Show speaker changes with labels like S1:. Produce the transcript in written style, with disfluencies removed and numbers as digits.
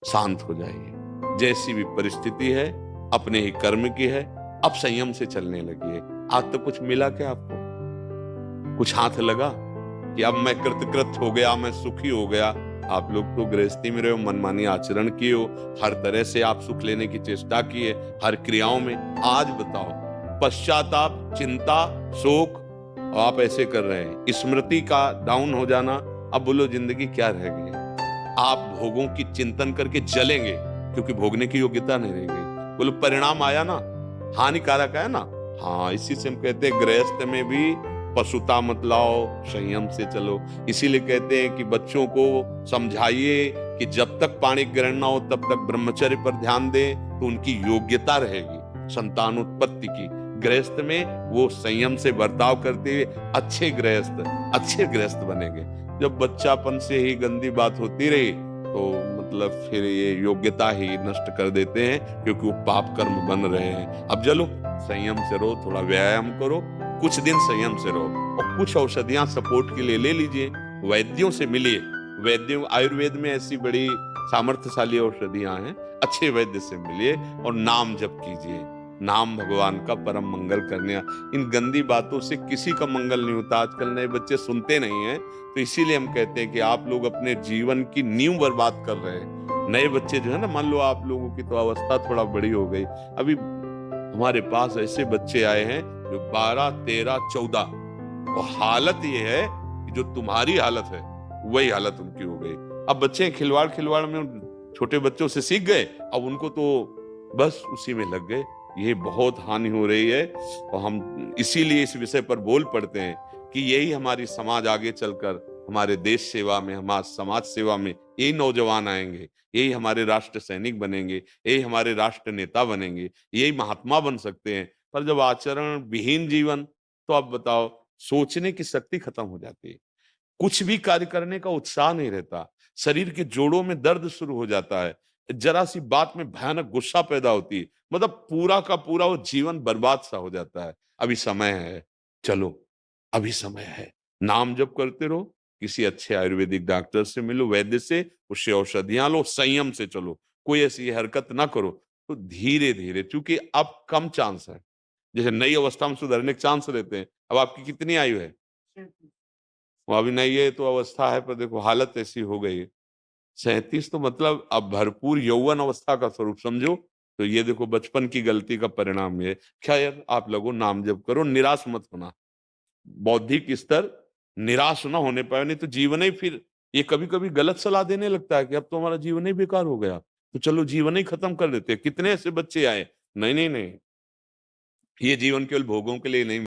S1: शांत हो जाइए। जैसी भी परिस्थिति है, अपने ही कर्म की है, अब संयम से चलने लगिए। आज तक कुछ मिला क्या आपको? कुछ हाथ लगा कि अब मैं कृतकृत हो गया, मैं सुखी हो गया? आप लोग तो गृहस्थी में रहे हो, मनमानी आचरण किए हो, हर तरह से आप सुख लेने की चेष्टा की है, हर क्रियाओं में। आज बताओ, पश्चाताप, चिंता, शोक, आप ऐसे कर रहे हैं, स्मृति का डाउन हो जाना। अब बोलो जिंदगी क्या रह गई है? आप भोगों की चिंतन करके जलेंगे, क्योंकि भोगने की योग्यता नहीं रह गई। बोलो परिणाम आया ना, हानिकारक है ना। हाँ, इसी से हम कहते हैं गृहस्थ में भी पशुता मत लाओ, संयम से चलो। इसीलिए कहते हैं कि बच्चों को समझाइए कि जब तक पाणी ग्रहण ना हो तब तक ब्रह्मचर्य पर ध्यान दें, तो उनकी योग्यता रहेगी संतानोत्पत्ति की। गृहस्थ में वो संयम से बर्ताव करते हुए अच्छे गृहस्थ बनेंगे। जब बच्चापन से ही गंदी बात होती रही तो मतलब फिर ये योग्यता ही नष्ट कर देते हैं, क्योंकि वो पाप कर्म बन रहे हैं। अब चलो संयम से रहो, थोड़ा व्यायाम करो, कुछ दिन संयम से रहो, और कुछ औषधियां सपोर्ट के लिए ले लीजिए, वैद्यों से मिलिए। वैद्यों, आयुर्वेद में ऐसी बड़ी सामर्थ्यशाली औषधियां हैं, अच्छे वैद्य से मिलिए और नाम जप कीजिए। नाम भगवान का परम मंगल करने। इन गंदी बातों से किसी का मंगल नहीं होता। आजकल नए बच्चे सुनते नहीं हैं, तो इसीलिए हम कहते हैं कि आप लोग अपने जीवन की नींव बर्बाद कर रहे हैं। नए बच्चे जो है ना, मान लो आप लोगों की तो अवस्था थोड़ा बड़ी हो गई, अभी हमारे पास ऐसे बच्चे आए हैं जो 12, 13, 14, और हालत ये है कि जो तुम्हारी हालत है वही हालत उनकी हो गई। अब बच्चे खिलवाड़ खिलवाड़ में उन छोटे बच्चों से सीख गए, अब उनको तो बस उसी में लग गए। ये बहुत हानि हो रही है, और हम इसीलिए इस विषय पर बोल पड़ते हैं कि यही हमारी समाज आगे चलकर हमारे देश सेवा में, हमारे समाज सेवा में यही नौजवान आएंगे, यही हमारे राष्ट्र सैनिक बनेंगे, यही हमारे राष्ट्र नेता बनेंगे, यही महात्मा बन सकते हैं। पर जब आचरण विहीन जीवन, तो अब बताओ, सोचने की शक्ति खत्म हो जाती है, कुछ भी कार्य करने का उत्साह नहीं रहता, शरीर के जोड़ों में दर्द शुरू हो जाता है, जरा सी बात में भयानक गुस्सा पैदा होती है, मतलब पूरा का पूरा वो जीवन बर्बाद सा हो जाता है। अभी समय है, चलो अभी समय है, नाम जप करते रहो, किसी अच्छे आयुर्वेदिक डॉक्टर से मिलो, वैद्य से, उससे औषधियां लो, संयम से चलो, कोई ऐसी हरकत ना करो। तो धीरे धीरे, चूंकि अब कम चांस है, जैसे नई अवस्था में सुधरने के चांस रहते हैं। अब आपकी कितनी आयु है? वो अभी नहीं है तो अवस्था है, पर देखो हालत ऐसी हो गई है। 37 तो मतलब अब भरपूर यौवन अवस्था का स्वरूप समझो। तो ये देखो बचपन की गलती का परिणाम ये। खैर, आप लोगों नाम जप करो, निराश मत होना। बौद्धिक स्तर निराश ना होने पाए, नहीं तो जीवन ही फिर ये कभी कभी गलत सलाह देने लगता है कि अब तो हमारा जीवन ही बेकार हो गया, तो चलो जीवन ही खत्म कर देते हैं। कितने ऐसे बच्चे आए, नहीं नहीं नहीं, ये जीवन केवल भोगों के लिए नहीं।